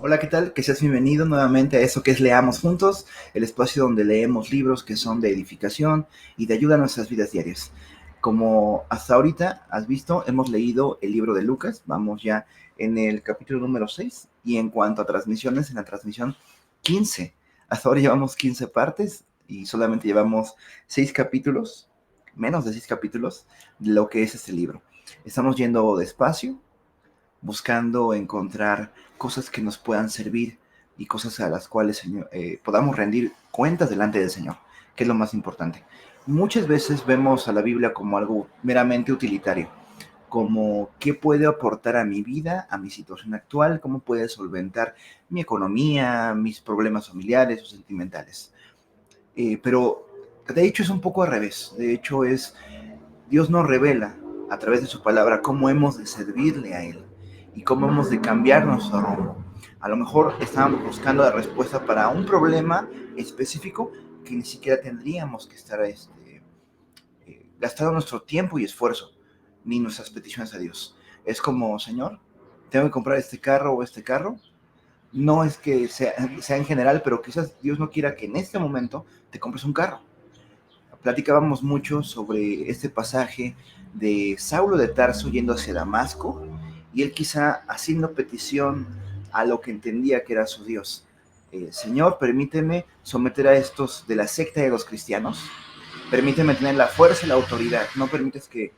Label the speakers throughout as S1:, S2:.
S1: Hola, ¿qué tal? Que seas bienvenido nuevamente a eso que es Leamos Juntos, el espacio donde leemos libros que son de edificación y de ayuda a nuestras vidas diarias. Como hasta ahorita has visto, hemos leído el libro de Lucas, vamos ya en el capítulo número 6 y en cuanto a transmisiones, en la transmisión 15. Hasta ahora llevamos 15 partes y solamente llevamos 6 capítulos, menos de 6 capítulos de lo que es este libro. Estamos yendo despacio, buscando encontrar cosas que nos puedan servir y cosas a las cuales podamos rendir cuentas delante del Señor, que es lo más importante. Muchas veces vemos a la Biblia como algo meramente utilitario, como qué puede aportar a mi vida, a mi situación actual, cómo puede solventar mi economía, mis problemas familiares o sentimentales. Pero de hecho es un poco al revés. De hecho Dios nos revela a través de su palabra cómo hemos de servirle a Él y cómo hemos de cambiar nuestro rumbo. A lo mejor estábamos buscando la respuesta para un problema específico que ni siquiera tendríamos que estar gastando nuestro tiempo y esfuerzo, ni nuestras peticiones a Dios. Es como, Señor, tengo que comprar este carro o este carro. No es que sea en general, pero quizás Dios no quiera que en este momento te compres un carro. Platicábamos mucho sobre este pasaje de Saulo de Tarso yendo hacia Damasco y él quizá haciendo petición a lo que entendía que era su Dios. Señor, permíteme someter a estos de la secta de los cristianos, permíteme tener la fuerza y la autoridad, no permitas que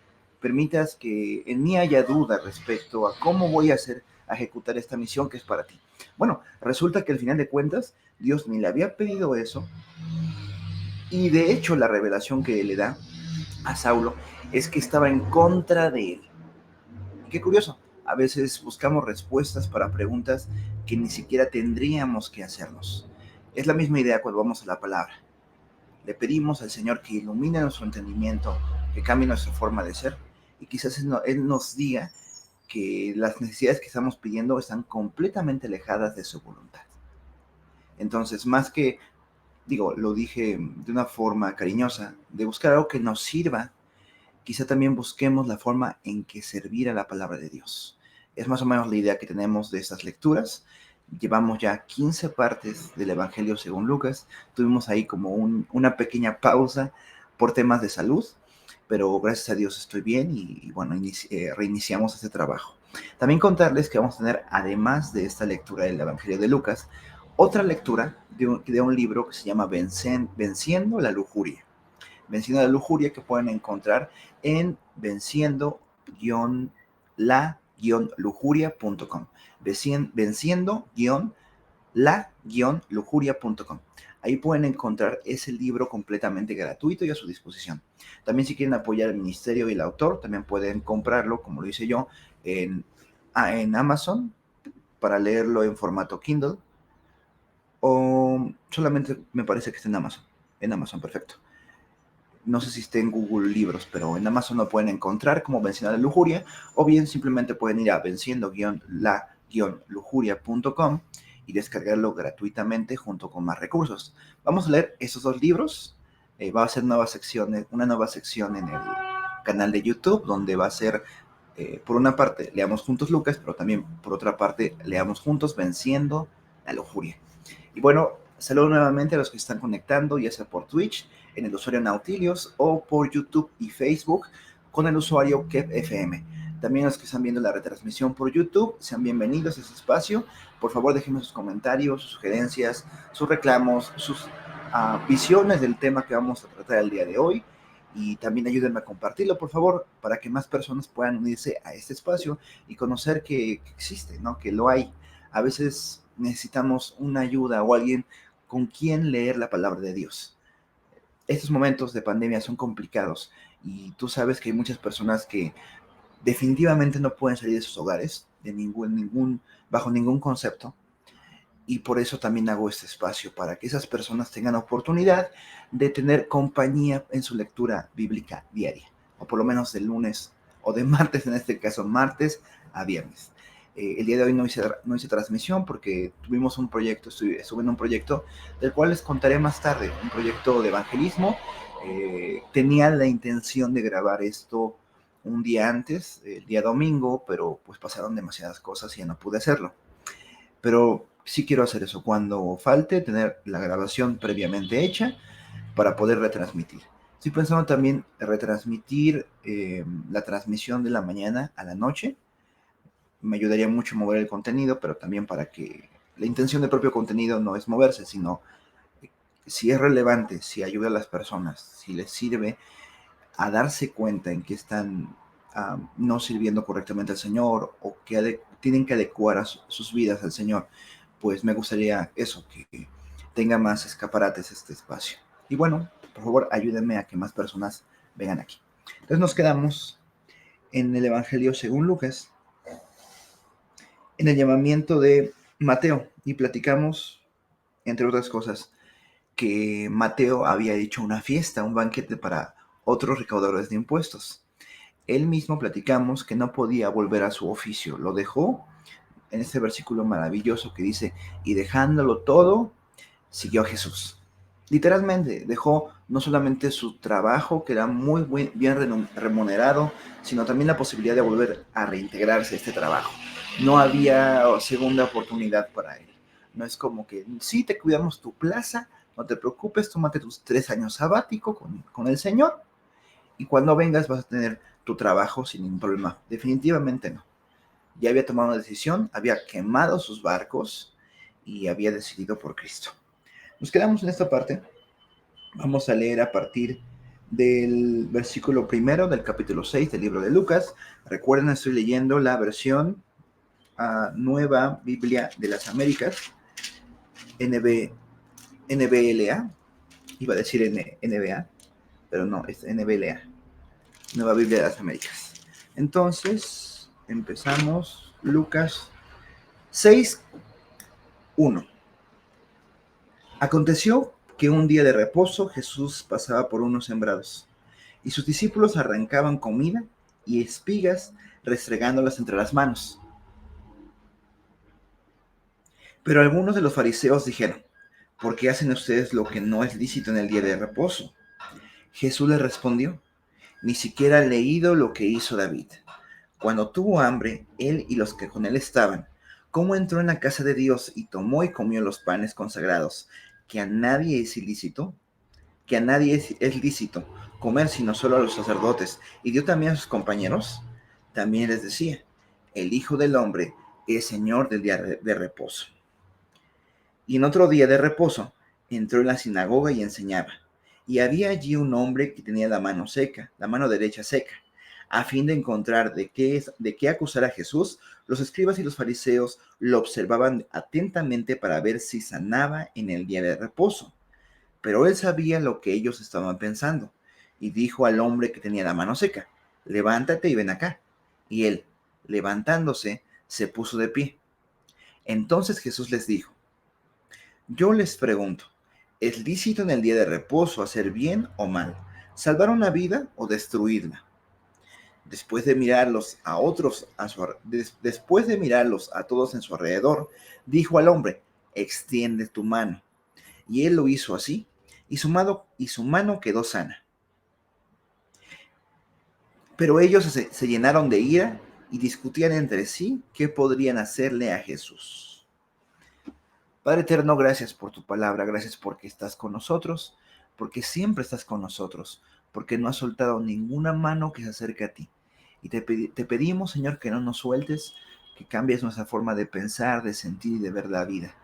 S1: en mí haya duda respecto a cómo voy a hacer, a ejecutar esta misión que es para ti. Bueno, resulta que al final de cuentas, Dios ni le había pedido eso, y de hecho la revelación que le da a Saulo es que estaba en contra de él. Y qué curioso, a veces buscamos respuestas para preguntas que ni siquiera tendríamos que hacernos. Es la misma idea cuando vamos a la palabra. Le pedimos al Señor que ilumine nuestro entendimiento, que cambie nuestra forma de ser, y quizás Él nos diga que las necesidades que estamos pidiendo están completamente alejadas de su voluntad. Entonces, más que lo dije de una forma cariñosa, de buscar algo que nos sirva, quizá también busquemos la forma en que servir a la palabra de Dios. Es más o menos la idea que tenemos de estas lecturas. Llevamos ya 15 partes del Evangelio según Lucas. Tuvimos ahí como una pequeña pausa por temas de salud, pero gracias a Dios estoy bien y bueno, reiniciamos este trabajo. También contarles que vamos a tener, además de esta lectura del Evangelio de Lucas, otra lectura de un libro que se llama Venciendo la Lujuria. Venciendo la Lujuria, que pueden encontrar en venciendo-la-lujuria.com. Venciendo-la-lujuria.com. Ahí pueden encontrar ese libro completamente gratuito y a su disposición. También si quieren apoyar el ministerio y el autor, también pueden comprarlo, como lo hice yo, en Amazon para leerlo en formato Kindle, o solamente me parece que está en Amazon. En Amazon, perfecto. No sé si está en Google Libros, pero en Amazon lo pueden encontrar como Venciendo la Lujuria, o bien simplemente pueden ir a venciendo-la-lujuria.com y descargarlo gratuitamente junto con más recursos. Vamos a leer esos dos libros. Va a ser una nueva sección en el canal de YouTube, donde va a ser, por una parte, leamos juntos Lucas, pero también, por otra parte, leamos juntos Venciendo la Lujuria. Y bueno, saludo nuevamente a los que están conectando, ya sea por Twitch, en el usuario Nautilios, o por YouTube y Facebook con el usuario KevFM. También los que están viendo la retransmisión por YouTube, sean bienvenidos a este espacio. Por favor, déjenme sus comentarios, sus sugerencias, sus reclamos, sus visiones del tema que vamos a tratar el día de hoy. Y también ayúdenme a compartirlo, por favor, para que más personas puedan unirse a este espacio y conocer que existe, ¿no? Que lo hay. A veces necesitamos una ayuda o alguien con quien leer la palabra de Dios. Estos momentos de pandemia son complicados y tú sabes que hay muchas personas que definitivamente no pueden salir de sus hogares bajo ningún concepto, y por eso también hago este espacio, para que esas personas tengan oportunidad de tener compañía en su lectura bíblica diaria, o por lo menos de lunes o de martes, en este caso martes a viernes. El día de hoy no hice transmisión porque tuvimos un proyecto, estuve en un proyecto del cual les contaré más tarde, un proyecto de evangelismo. Tenía la intención de grabar esto un día antes, el día domingo, pero pues pasaron demasiadas cosas y ya no pude hacerlo. Pero sí quiero hacer eso. Cuando falte, tener la grabación previamente hecha para poder retransmitir. Estoy pensando también retransmitir la transmisión de la mañana a la noche. Me ayudaría mucho mover el contenido, pero también para que la intención del propio contenido no es moverse, sino si es relevante, si ayuda a las personas, si les sirve a darse cuenta en que están no sirviendo correctamente al Señor o que tienen que adecuar sus vidas al Señor, pues me gustaría eso, que tenga más escaparates este espacio. Y bueno, por favor, ayúdenme a que más personas vengan aquí. Entonces nos quedamos en el Evangelio según Lucas, en el llamamiento de Mateo, y platicamos, entre otras cosas, que Mateo había hecho una fiesta, un banquete para otros recaudadores de impuestos. Él mismo platicamos que no podía volver a su oficio, lo dejó en este versículo maravilloso que dice, y dejándolo todo, siguió a Jesús. Literalmente dejó no solamente su trabajo, que era muy bien remunerado, sino también la posibilidad de volver a reintegrarse a este trabajo. No había segunda oportunidad para él. No es como que, sí, te cuidamos tu plaza, no te preocupes, tómate tus 3 años sabático con el Señor, y cuando vengas vas a tener tu trabajo sin ningún problema. Definitivamente no. Ya había tomado una decisión, había quemado sus barcos y había decidido por Cristo. Nos quedamos en esta parte. Vamos a leer a partir del versículo primero del capítulo 6 del libro de Lucas. Recuerden, estoy leyendo la versión Nueva Biblia de las Américas, NBLA. Iba a decir NBA, pero no, es NBLA, Nueva Biblia de las Américas. Entonces, empezamos Lucas 6:1. Aconteció que un día de reposo Jesús pasaba por unos sembrados, y sus discípulos arrancaban comida y espigas restregándolas entre las manos. Pero algunos de los fariseos dijeron, ¿por qué hacen ustedes lo que no es lícito en el día de reposo? Jesús les respondió, ni siquiera han leído lo que hizo David. Cuando tuvo hambre, él y los que con él estaban, cómo entró en la casa de Dios y tomó y comió los panes consagrados, que a nadie es ilícito, que a nadie es lícito comer sino solo a los sacerdotes, y dio también a sus compañeros. También les decía, el Hijo del Hombre es Señor del día de reposo. Y en otro día de reposo entró en la sinagoga y enseñaba. Y había allí un hombre que tenía la mano seca, la mano derecha seca. A fin de encontrar de qué acusar a Jesús, los escribas y los fariseos lo observaban atentamente para ver si sanaba en el día de reposo. Pero él sabía lo que ellos estaban pensando, y dijo al hombre que tenía la mano seca, levántate y ven acá. Y él, levantándose, se puso de pie. Entonces Jesús les dijo, yo les pregunto, ¿es lícito en el día de reposo hacer bien o mal, salvar una vida o destruirla? Después de mirarlos después de mirarlos a todos en su alrededor, dijo al hombre, extiende tu mano. Y él lo hizo así, y su mano quedó sana. Pero ellos se llenaron de ira y discutían entre sí qué podrían hacerle a Jesús. Padre eterno, gracias por tu palabra, gracias porque estás con nosotros, porque siempre estás con nosotros, porque no has soltado ninguna mano que se acerque a ti. Y te pedimos, Señor, que no nos sueltes, que cambies nuestra forma de pensar, de sentir y de ver la vida.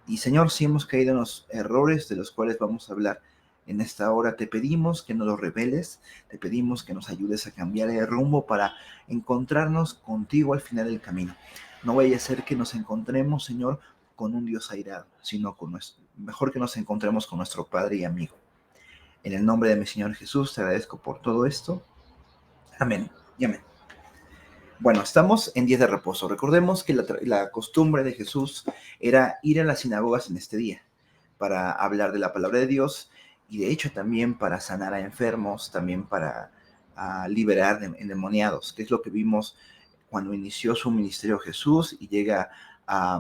S1: Y Señor, si hemos caído en los errores de los cuales vamos a hablar en esta hora, te pedimos que nos los reveles, te pedimos que nos ayudes a cambiar el rumbo para encontrarnos contigo al final del camino. No vaya a ser que nos encontremos, Señor, con un Dios airado, sino mejor que nos encontremos con nuestro Padre y amigo. En el nombre de mi Señor Jesús, te agradezco por todo esto. Amén y amén. Bueno, estamos en días de reposo. Recordemos que la costumbre de Jesús era ir a las sinagogas en este día para hablar de la palabra de Dios y de hecho también para sanar a enfermos, también para liberar endemoniados, que es lo que vimos cuando inició su ministerio Jesús y llega a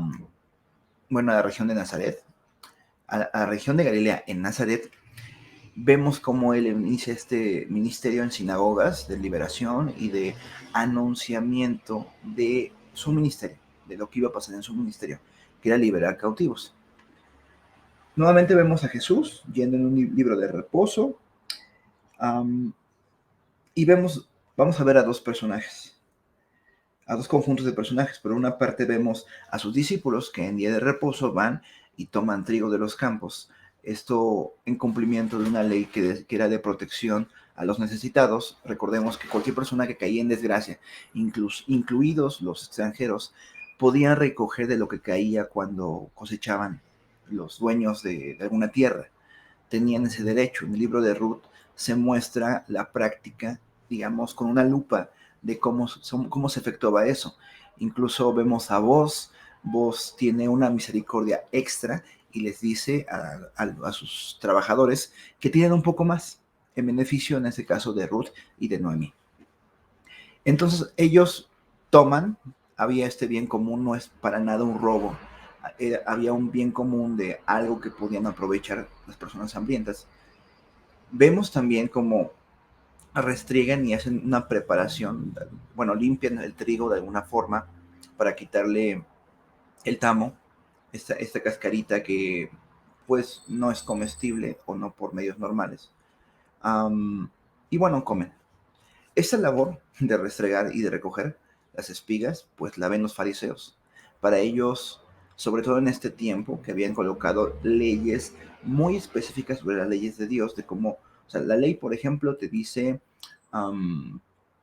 S1: la región de Nazaret, a la región de Galilea en Nazaret. Vemos cómo él inicia este ministerio en sinagogas de liberación y de anunciamiento de su ministerio, de lo que iba a pasar en su ministerio, que era liberar cautivos. Nuevamente vemos a Jesús yendo en un libro de reposo, y vamos a ver a dos personajes, a dos conjuntos de personajes. Por una parte vemos a sus discípulos que en día de reposo van y toman trigo de los campos. Esto en cumplimiento de una ley que era de protección a los necesitados. Recordemos que cualquier persona que caía en desgracia, incluidos los extranjeros, podían recoger de lo que caía cuando cosechaban los dueños de alguna tierra. Tenían ese derecho. En el libro de Ruth se muestra la práctica, digamos, con una lupa de cómo se efectuaba eso. Incluso vemos a Boaz tiene una misericordia extra y les dice a sus trabajadores que tienen un poco más en beneficio, en este caso, de Ruth y de Noemí. Entonces ellos toman, había este bien común, no es para nada un robo, había un bien común de algo que podían aprovechar las personas hambrientas. Vemos también cómo restriegan y hacen una preparación, bueno, limpian el trigo de alguna forma para quitarle el tamo, esta cascarita que pues no es comestible o no por medios normales. Y bueno, comen. Esta labor de restregar y de recoger las espigas, pues la ven los fariseos. Para ellos, sobre todo en este tiempo, que habían colocado leyes muy específicas sobre las leyes de Dios, de cómo, o sea, la ley, por ejemplo, te dice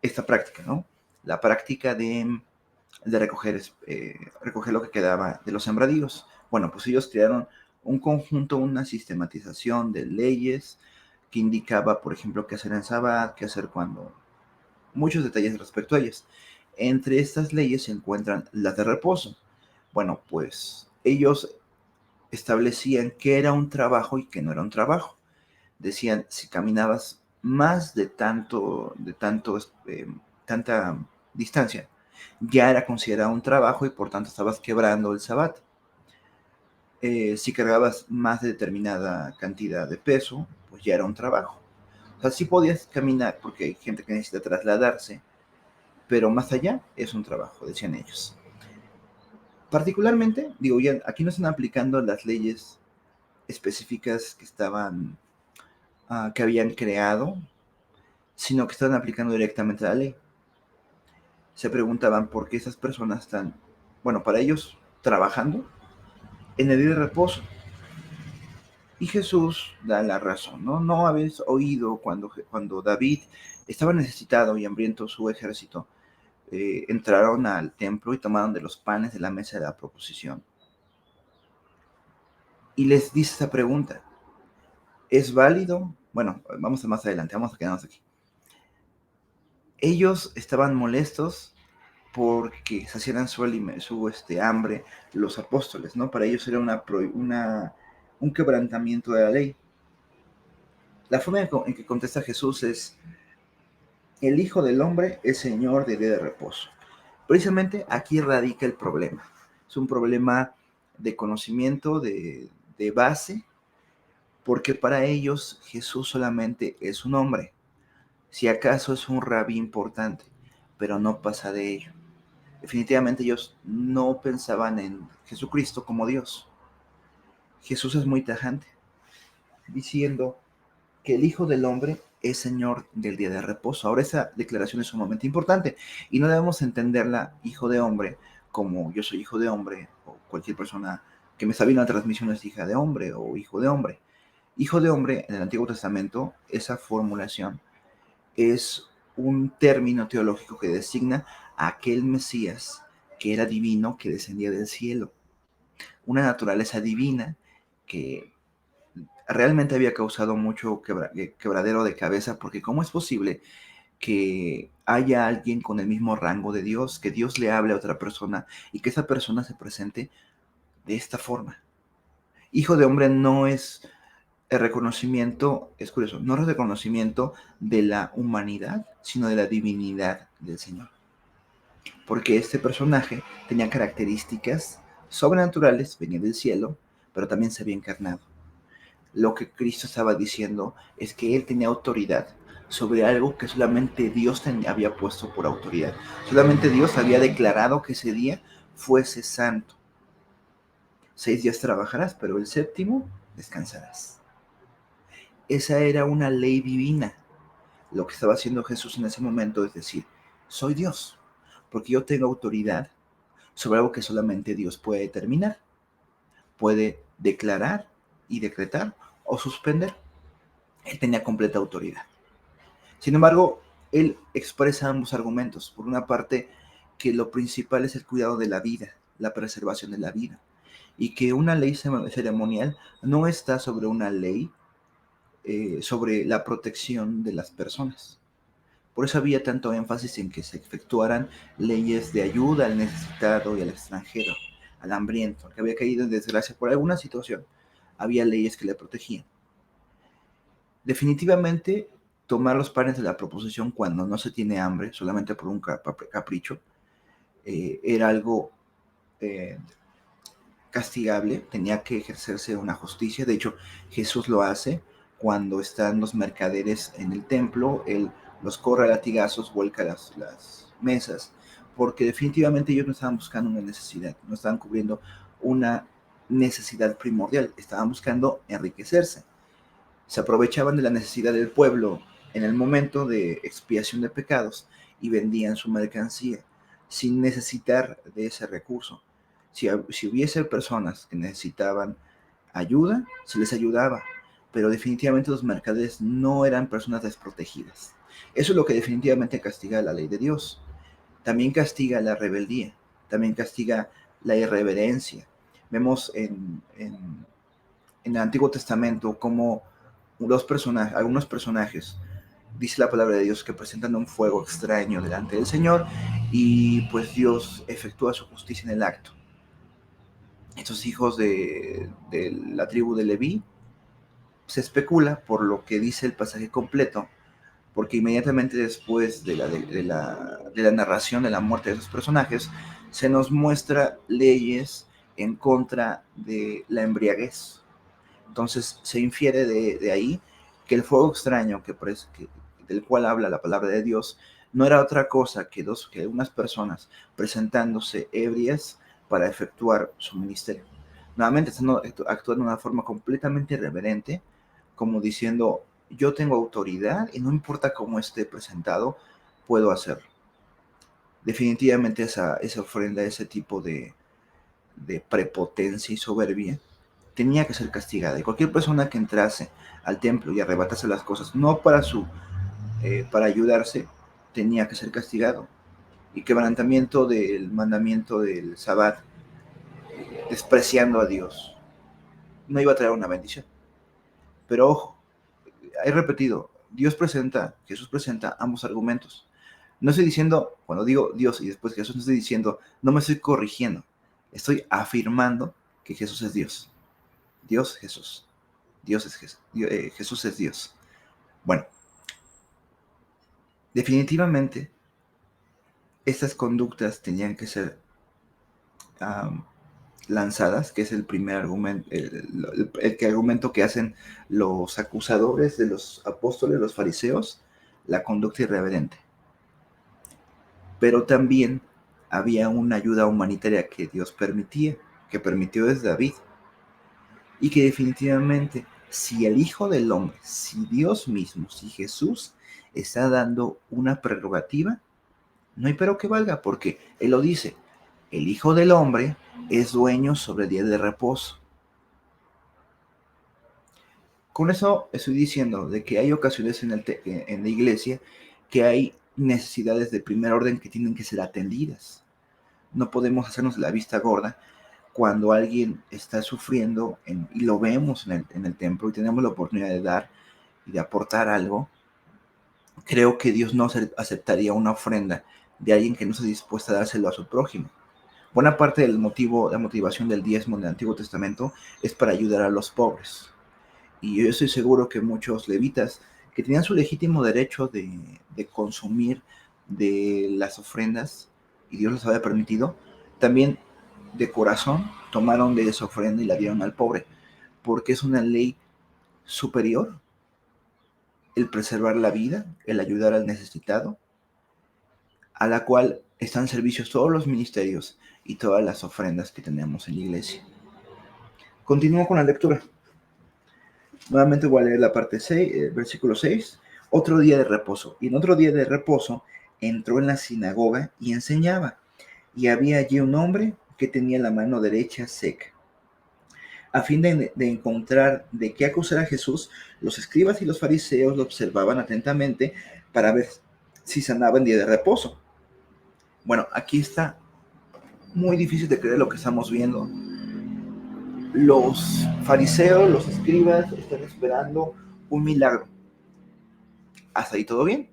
S1: esta práctica, ¿no? La práctica de recoger lo que quedaba de los sembradíos. Bueno, pues ellos crearon un conjunto, una sistematización de leyes que indicaba, por ejemplo, qué hacer en Sabbat, qué hacer cuando, muchos detalles respecto a ellas. Entre estas leyes se encuentran las de reposo. Bueno, pues ellos establecían qué era un trabajo y qué no era un trabajo. Decían, si caminabas más de tanta distancia, ya era considerado un trabajo y por tanto estabas quebrando el sabbat. Si cargabas más de determinada cantidad de peso, pues ya era un trabajo. O sea, sí podías caminar porque hay gente que necesita trasladarse, pero más allá es un trabajo, decían ellos. Particularmente, digo, ya aquí no están aplicando las leyes específicas que habían creado, sino que estaban aplicando directamente la ley. Se preguntaban por qué esas personas están, bueno, para ellos, trabajando en el día de reposo. Y Jesús da la razón, ¿no? No habéis oído cuando David estaba necesitado y hambriento su ejército, entraron al templo y tomaron de los panes de la mesa de la proposición. Y les dice esa pregunta, ¿es válido? Bueno, vamos a más adelante, vamos a quedarnos aquí. Ellos estaban molestos porque saciaran su hambre los apóstoles, ¿no? Para ellos era un quebrantamiento de la ley. La forma en que contesta Jesús es, el Hijo del Hombre es Señor del día de reposo. Precisamente aquí radica el problema. Es un problema de conocimiento, de base, porque para ellos Jesús solamente es un hombre. Si acaso es un rabí importante, pero no pasa de ello. Definitivamente ellos no pensaban en Jesucristo como Dios. Jesús es muy tajante, diciendo que el Hijo del Hombre es Señor del día de reposo. Ahora esa declaración es sumamente importante y no debemos entenderla, hijo de hombre, como yo soy hijo de hombre, o cualquier persona que me está viendo en la transmisión es hija de hombre o hijo de hombre. Hijo de hombre, en el Antiguo Testamento, esa formulación es un término teológico que designa a aquel Mesías que era divino, que descendía del cielo. Una naturaleza divina que realmente había causado mucho quebradero de cabeza, porque ¿cómo es posible que haya alguien con el mismo rango de Dios, que Dios le hable a otra persona y que esa persona se presente de esta forma? Hijo de hombre no es el reconocimiento, es curioso, no es el reconocimiento de la humanidad, sino de la divinidad del Señor. Porque este personaje tenía características sobrenaturales, venía del cielo, pero también se había encarnado. Lo que Cristo estaba diciendo es que Él tenía autoridad sobre algo que solamente Dios había puesto por autoridad. Solamente Dios había declarado que ese día fuese santo. 6 días trabajarás, pero el séptimo descansarás. Esa era una ley divina. Lo que estaba haciendo Jesús en ese momento es decir, soy Dios, porque yo tengo autoridad sobre algo que solamente Dios puede determinar, puede declarar y decretar o suspender. Él tenía completa autoridad. Sin embargo, él expresa ambos argumentos. Por una parte, que lo principal es el cuidado de la vida, la preservación de la vida, y que una ley ceremonial no está sobre una ley sobre la protección de las personas. Por eso había tanto énfasis en que se efectuaran leyes de ayuda al necesitado y al extranjero, al hambriento, que había caído en desgracia por alguna situación. Había leyes que le protegían. Definitivamente, tomar los panes de la proposición cuando no se tiene hambre, solamente por un capricho, era algo eh, castigable, tenía que ejercerse una justicia. De hecho, Jesús lo hace cuando están los mercaderes en el templo, él los corre a latigazos, vuelca las mesas, porque definitivamente ellos no estaban buscando una necesidad, no estaban cubriendo una necesidad primordial, estaban buscando enriquecerse. Se aprovechaban de la necesidad del pueblo en el momento de expiación de pecados y vendían su mercancía sin necesitar de ese recurso. Si hubiese personas que necesitaban ayuda, se les ayudaba, pero definitivamente los mercaderes no eran personas desprotegidas. Eso es lo que definitivamente castiga la ley de Dios. También castiga la rebeldía, también castiga la irreverencia. Vemos en el Antiguo Testamento cómo algunos personajes, dice la palabra de Dios, que presentan un fuego extraño delante del Señor y pues Dios efectúa su justicia en el acto. Estos hijos de la tribu de Leví, se especula por lo que dice el pasaje completo, porque inmediatamente después de la narración de la muerte de esos personajes, se nos muestra leyes en contra de la embriaguez. Entonces se infiere de ahí que el fuego extraño del cual habla la palabra de Dios no era otra cosa que unas personas presentándose ebrias para efectuar su ministerio. Nuevamente están actuando de una forma completamente irreverente, como diciendo, yo tengo autoridad y no importa cómo esté presentado, puedo hacerlo. Definitivamente esa ofrenda, ese tipo de prepotencia y soberbia, tenía que ser castigada. Y cualquier persona que entrase al templo y arrebatase las cosas, no para ayudarse, tenía que ser castigado. Y quebrantamiento del mandamiento del Sabbat, despreciando a Dios, no iba a traer una bendición. Pero ojo, he repetido, Jesús presenta ambos argumentos. No estoy diciendo, cuando digo Dios y después Jesús, no estoy diciendo, no me estoy corrigiendo. Estoy afirmando que Jesús es Dios. Dios, Jesús. Dios es Jesús. Jesús es Dios. Bueno, definitivamente estas conductas tenían que ser lanzadas, que es el primer argumento, el argumento que hacen los acusadores de los apóstoles, los fariseos, la conducta irreverente. Pero también había una ayuda humanitaria que Dios permitía, que permitió desde David, y que definitivamente, si el Hijo del Hombre, si Dios mismo, si Jesús está dando una prerrogativa, no hay pero que valga, porque Él lo dice, el Hijo del Hombre es dueño sobre el día de reposo. Con eso estoy diciendo de que hay ocasiones en la iglesia que hay necesidades de primer orden que tienen que ser atendidas. No podemos hacernos la vista gorda cuando alguien está sufriendo y lo vemos en el templo y tenemos la oportunidad de dar y de aportar algo. Creo que Dios no aceptaría una ofrenda de alguien que no está dispuesta a dárselo a su prójimo. Buena parte la motivación del diezmo en el Antiguo Testamento es para ayudar a los pobres. Y yo estoy seguro que muchos levitas que tenían su legítimo derecho de consumir de las ofrendas, y Dios les había permitido, también de corazón tomaron de esa ofrenda y la dieron al pobre, porque es una ley superior el preservar la vida, el ayudar al necesitado, a la cual están servicios todos los ministerios y todas las ofrendas que tenemos en la iglesia. Continúo con la lectura. Nuevamente voy a leer la parte 6, versículo 6. Otro día de reposo. Y en otro día de reposo entró en la sinagoga y enseñaba. Y había allí un hombre que tenía la mano derecha seca. A fin de encontrar de qué acusar a Jesús, los escribas y los fariseos lo observaban atentamente para ver si sanaba en día de reposo. Bueno, aquí está muy difícil de creer lo que estamos viendo. Los fariseos, los escribas, están esperando un milagro. Hasta ahí todo bien.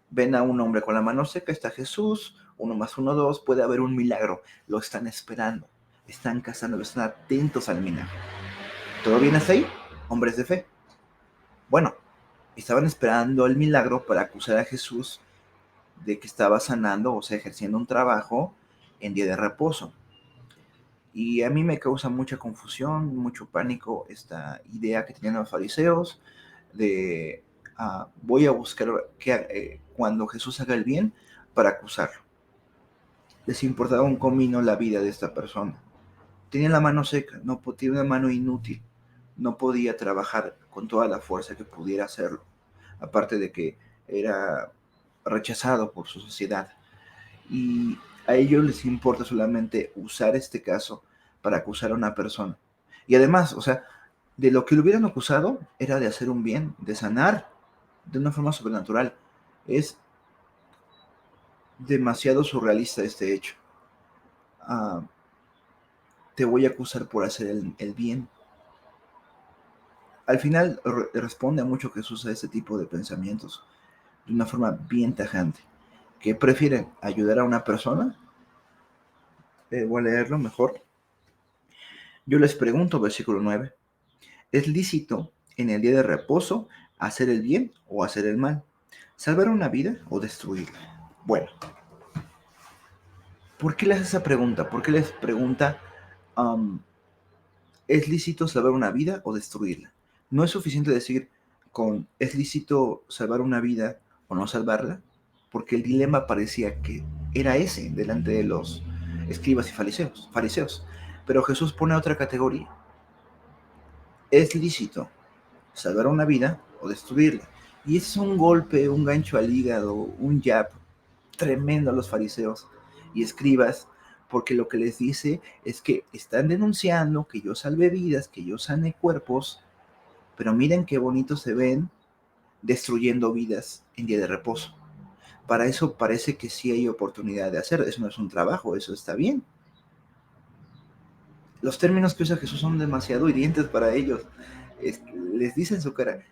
S1: Ven a un hombre con la mano seca, está Jesús, 1 más 1, 2, puede haber un milagro. Lo están esperando, están cazándolo, están atentos al milagro. ¿Todo bien hasta ahí? Hombres de fe. Bueno, estaban esperando el milagro para acusar a Jesús de que estaba sanando, o sea, ejerciendo un trabajo en día de reposo. Y a mí me causa mucha confusión, mucho pánico esta idea que tenían los fariseos de voy a buscar cuando Jesús haga el bien para acusarlo. Les importaba un comino la vida de esta persona. Tenía la mano seca, no tenía una mano inútil, no podía trabajar con toda la fuerza que pudiera hacerlo. Aparte de que era rechazado por su sociedad. Y a ellos les importa solamente usar este caso para acusar a una persona. Y además, o sea, de lo que le hubieran acusado era de hacer un bien, de sanar de una forma sobrenatural. Es demasiado surrealista este hecho. Te voy a acusar por hacer el bien. Al final responde a mucho Jesús a este tipo de pensamientos de una forma bien tajante. ¿Qué prefieren? ¿Ayudar a una persona? Voy a leerlo mejor. Yo les pregunto, versículo 9. ¿Es lícito en el día de reposo hacer el bien o hacer el mal? ¿Salvar una vida o destruirla? Bueno, ¿por qué les hace esa pregunta? ¿Por qué les pregunta, ¿es lícito salvar una vida o destruirla? No es suficiente decir ¿es lícito salvar una vida o no salvarla? Porque el dilema parecía que era ese delante de los escribas y fariseos. Pero Jesús pone otra categoría. ¿Es lícito salvar una vida o destruirla? Y ese es un golpe, un gancho al hígado, un jab tremendo a los fariseos y escribas, porque lo que les dice es que están denunciando que yo salve vidas, que yo sane cuerpos, pero miren qué bonito se ven destruyendo vidas en día de reposo. Para eso parece que sí hay oportunidad de hacer, eso no es un trabajo, eso está bien. Los términos que usa Jesús son demasiado hirientes para ellos. Les dice en su cara,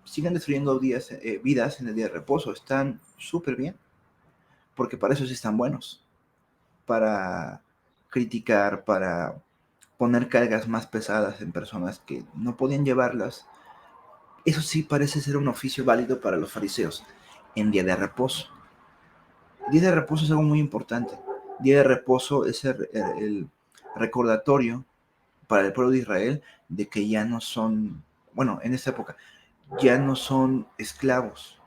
S1: sigan destruyendo vidas en el día de reposo, están súper bien, porque para eso sí están buenos, para criticar, para poner cargas más pesadas en personas que no podían llevarlas. Eso sí parece ser un oficio válido para los fariseos en día de reposo. Día de reposo es algo muy importante. Día de reposo es el recordatorio para el pueblo de Israel de que ya no son, bueno, en esta época, ya no son esclavos.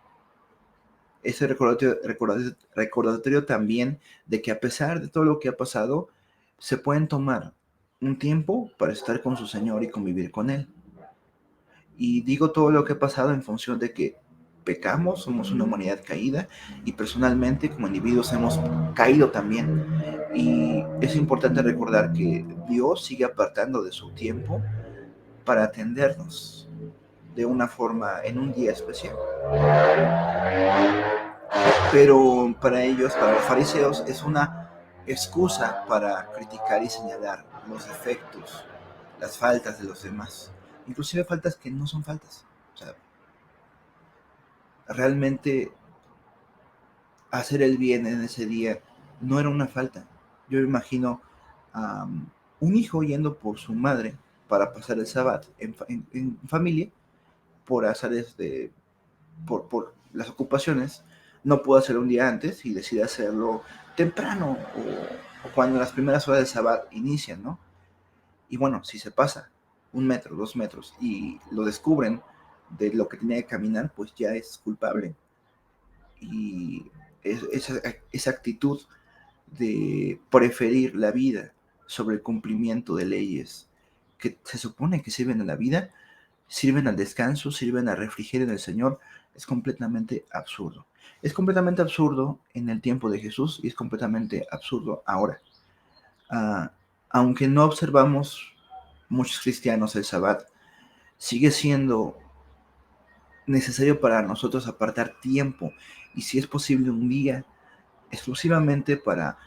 S1: Ese recordatorio también de que a pesar de todo lo que ha pasado, se pueden tomar un tiempo para estar con su Señor y convivir con Él. Y digo todo lo que ha pasado en función de que pecamos, somos una humanidad caída y personalmente como individuos hemos caído también. Y es importante recordar que Dios sigue apartando de su tiempo para atendernos de una forma en un día especial. Pero para ellos, para los fariseos, es una excusa para criticar y señalar los defectos, las faltas de los demás, inclusive faltas que no son faltas. O sea, realmente hacer el bien en ese día no era una falta. Yo imagino un hijo yendo por su madre para pasar el sábado en familia, por azares por las ocupaciones, no pudo hacerlo un día antes y decide hacerlo temprano o cuando las primeras horas del sábado inician, ¿no? Y bueno, si se pasa 1 metro, 2 metros y lo descubren de lo que tenía que caminar, pues ya es culpable. Y esa actitud de preferir la vida sobre el cumplimiento de leyes que se supone que sirven a la vida, sirven al descanso, sirven al refrigerio del Señor, es completamente absurdo. Es completamente absurdo en el tiempo de Jesús y es completamente absurdo ahora. Ah, Aunque no observamos muchos cristianos el Sabbat, sigue siendo necesario para nosotros apartar tiempo, y si es posible un día exclusivamente para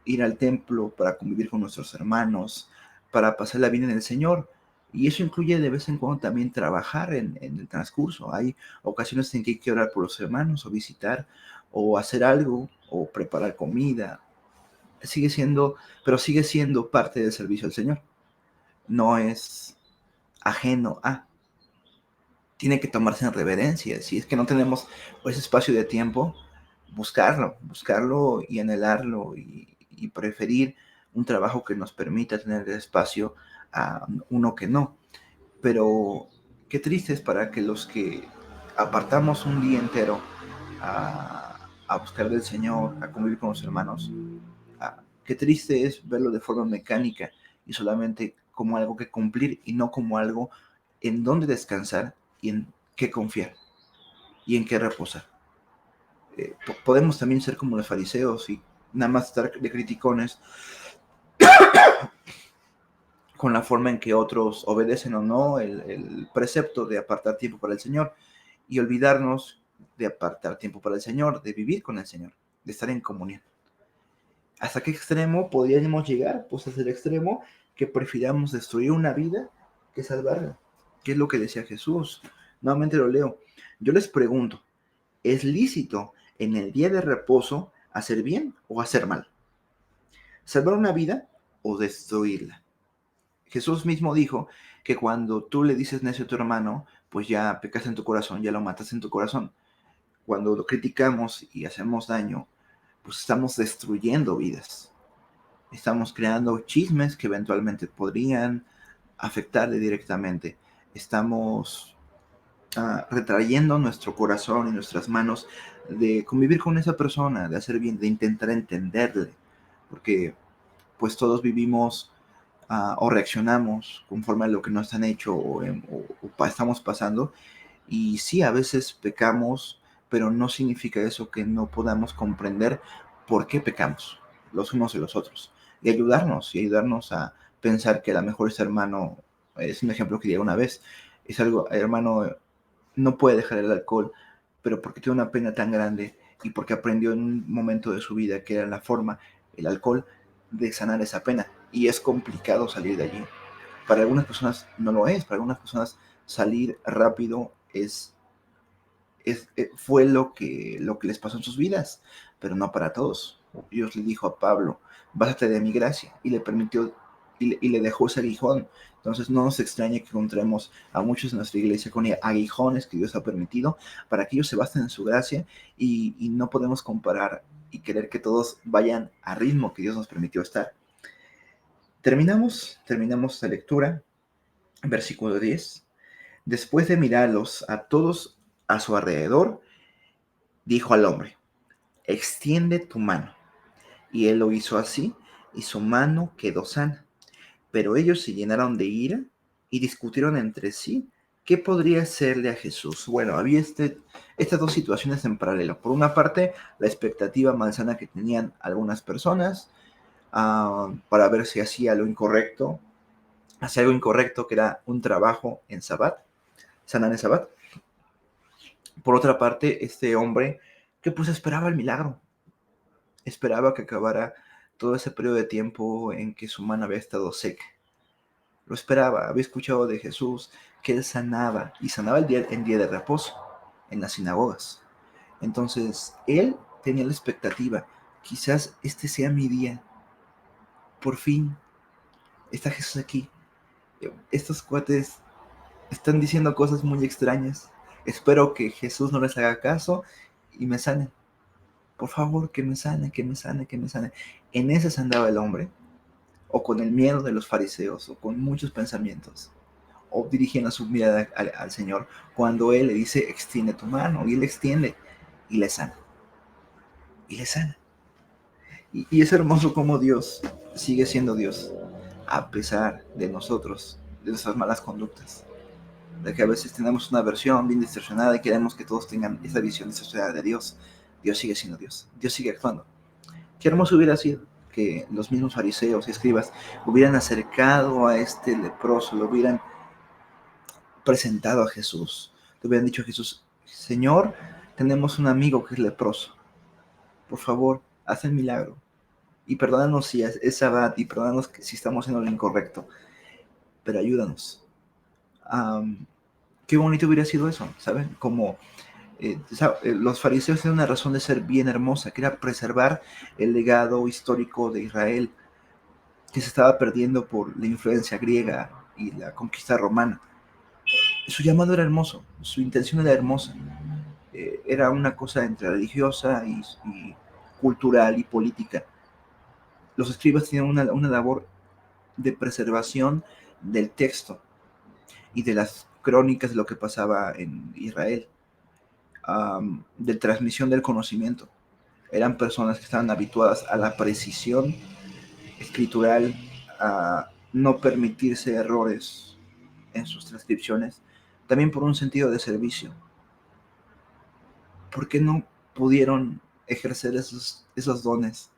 S1: ir al templo, para convivir con nuestros hermanos, para pasar la vida en el Señor. Y eso incluye de vez en cuando también trabajar en el transcurso. Hay ocasiones en que hay que orar por los hermanos, o visitar, o hacer algo, o preparar comida. Sigue siendo parte del servicio al Señor. No es ajeno a. Tiene que tomarse en reverencia. Si es que no tenemos ese espacio de tiempo, buscarlo y anhelarlo, y preferir un trabajo que nos permita tener el espacio a uno que no. Pero qué triste es para que los que apartamos un día entero a buscar del Señor, a convivir con los hermanos, qué triste es verlo de forma mecánica y solamente como algo que cumplir y no como algo en donde descansar y en qué confiar y en qué reposar. Podemos también ser como los fariseos y nada más estar de criticones con la forma en que otros obedecen o no el precepto de apartar tiempo para el Señor, y olvidarnos de apartar tiempo para el Señor, de vivir con el Señor, de estar en comunión. ¿Hasta qué extremo podríamos llegar? Pues hasta el extremo que prefiramos destruir una vida que salvarla. ¿Qué es lo que decía Jesús? Nuevamente lo leo. Yo les pregunto, ¿es lícito en el día de reposo hacer bien o hacer mal? ¿Salvar una vida o destruirla? Jesús mismo dijo que cuando tú le dices necio a tu hermano, pues ya pecas en tu corazón, ya lo matas en tu corazón. Cuando lo criticamos y hacemos daño, pues estamos destruyendo vidas. Estamos creando chismes que eventualmente podrían afectarle directamente. Estamos retrayendo nuestro corazón y nuestras manos de convivir con esa persona, de hacer bien, de intentar entenderle. Porque pues todos vivimos o reaccionamos conforme a lo que nos han hecho o estamos pasando. Y sí, a veces pecamos, pero no significa eso que no podamos comprender por qué pecamos los unos y los otros. Y ayudarnos a pensar que a lo mejor ese hermano, es un ejemplo que di una vez, es algo, hermano, no puede dejar el alcohol, pero porque tiene una pena tan grande y porque aprendió en un momento de su vida que era la forma, el alcohol, de sanar esa pena. Y es complicado salir de allí. Para algunas personas no lo es, para algunas personas salir rápido fue lo que les pasó en sus vidas, pero no para todos. Dios le dijo a Pablo, básate de mi gracia, y le permitió y le dejó ese aguijón. Entonces no nos extraña que encontremos a muchos en nuestra iglesia con aguijones que Dios ha permitido para que ellos se basten en su gracia, y no podemos comparar y querer que todos vayan al ritmo que Dios nos permitió estar. Terminamos la lectura, versículo 10. Después de mirarlos a todos a su alrededor, dijo al hombre, extiende tu mano. Y él lo hizo así, y su mano quedó sana. Pero ellos se llenaron de ira y discutieron entre sí qué podría hacerle a Jesús. Bueno, había estas dos situaciones en paralelo. Por una parte, la expectativa malsana que tenían algunas personas para ver si hacía algo incorrecto, que era un trabajo en Sabbat, sanar en Sabbat. Por otra parte, este hombre que pues esperaba el milagro, esperaba que acabara todo ese periodo de tiempo en que su mano había estado seca. Lo esperaba, había escuchado de Jesús que él sanaba, y sanaba en día de reposo, en las sinagogas. Entonces, él tenía la expectativa, quizás este sea mi día, por fin está Jesús aquí. Estos cuates están diciendo cosas muy extrañas. Espero que Jesús no les haga caso y me sane. Por favor, que me sane, que me sane, que me sane. En ese se andaba el hombre, o con el miedo de los fariseos, o con muchos pensamientos, o dirigiendo su mirada al Señor, cuando Él le dice, extiende tu mano, y Él extiende, y le sana, y le sana. Y es hermoso como Dios sigue siendo Dios, a pesar de nosotros, de nuestras malas conductas, de que a veces tenemos una versión bien distorsionada y queremos que todos tengan esa visión distorsionada de Dios. Dios sigue siendo Dios, Dios sigue actuando. Qué hermoso hubiera sido que los mismos fariseos y escribas hubieran acercado a este leproso, lo hubieran presentado a Jesús, le hubieran dicho a Jesús: Señor, tenemos un amigo que es leproso, por favor, haz el milagro y perdónanos si es Sabbat y perdónanos si estamos en lo incorrecto, pero ayúdanos. Qué bonito hubiera sido eso, ¿saben? Como los fariseos tienen una razón de ser bien hermosa, que era preservar el legado histórico de Israel, que se estaba perdiendo por la influencia griega y la conquista romana. Su llamado era hermoso, su intención era hermosa. Era una cosa entre religiosa y cultural y política. Los escribas tenían una labor de preservación del texto y de las crónicas de lo que pasaba en Israel, de transmisión del conocimiento. Eran personas que estaban habituadas a la precisión escritural, a no permitirse errores en sus transcripciones, también por un sentido de servicio. ¿Por qué no pudieron ejercer esos dones?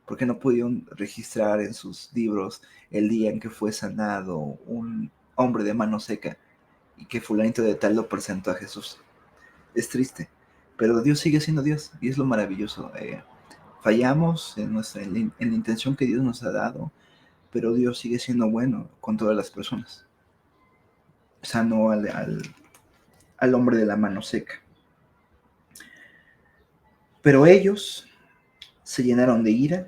S1: ¿Por qué no pudieron registrar en sus libros el día en que fue sanado un hombre de mano seca y que fulanito de tal lo presentó a Jesús? Es triste, pero Dios sigue siendo Dios y es lo maravilloso. Fallamos en la intención que Dios nos ha dado, pero Dios sigue siendo bueno con todas las personas. Sanó al hombre de la mano seca. Pero ellos se llenaron de ira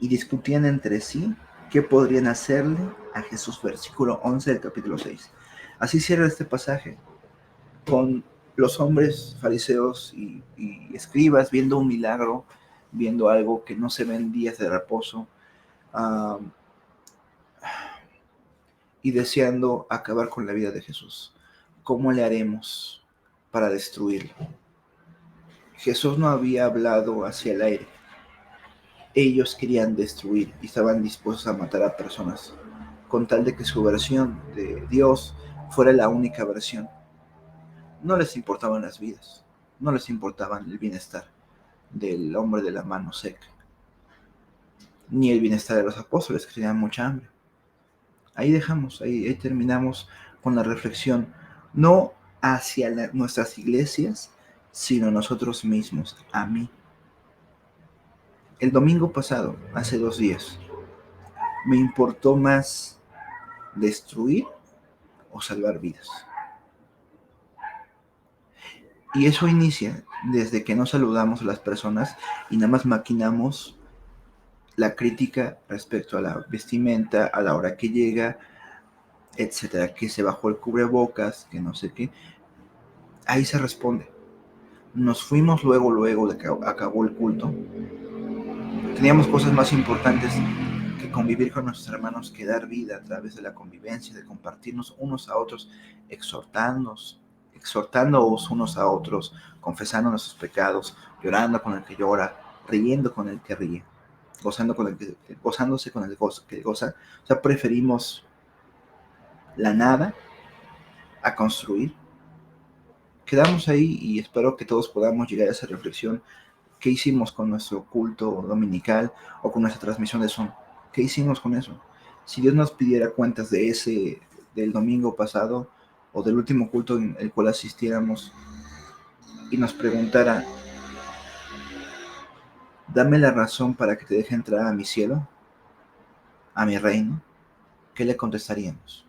S1: y discutían entre sí qué podrían hacerle a Jesús. Versículo 11 del capítulo 6. Así cierra este pasaje, con los hombres fariseos y escribas viendo un milagro, viendo algo que no se ve en días de reposo, y deseando acabar con la vida de Jesús. ¿Cómo le haremos para destruirlo? Jesús no había hablado hacia el aire. Ellos querían destruir y estaban dispuestos a matar a personas con tal de que su versión de Dios fuera la única versión. No les importaban las vidas, no les importaba el bienestar del hombre de la mano seca, ni el bienestar de los apóstoles, que tenían mucha hambre. Ahí dejamos, ahí terminamos con la reflexión, no hacia nuestras iglesias, sino nosotros mismos, a mí. El domingo pasado, hace 2 días, me importó más destruir o salvar vidas. Y eso inicia desde que no saludamos a las personas y nada más maquinamos la crítica respecto a la vestimenta, a la hora que llega, etcétera, que se bajó el cubrebocas, que no sé qué. Ahí se responde. Nos fuimos luego de que acabó el culto. Teníamos cosas más importantes que convivir con nuestros hermanos, que dar vida a través de la convivencia, de compartirnos unos a otros, exhortándonos unos a otros, confesando nuestros pecados, llorando con el que llora, riendo con el que ríe, gozándose con el que goza. O sea, preferimos la nada a construir. Quedamos ahí y espero que todos podamos llegar a esa reflexión. ¿Qué hicimos con nuestro culto dominical o con nuestra transmisión de Zoom? ¿Qué hicimos con eso? Si Dios nos pidiera cuentas del domingo pasado o del último culto en el cual asistiéramos y nos preguntara: dame la razón para que te deje entrar a mi cielo, a mi reino, ¿qué le contestaríamos?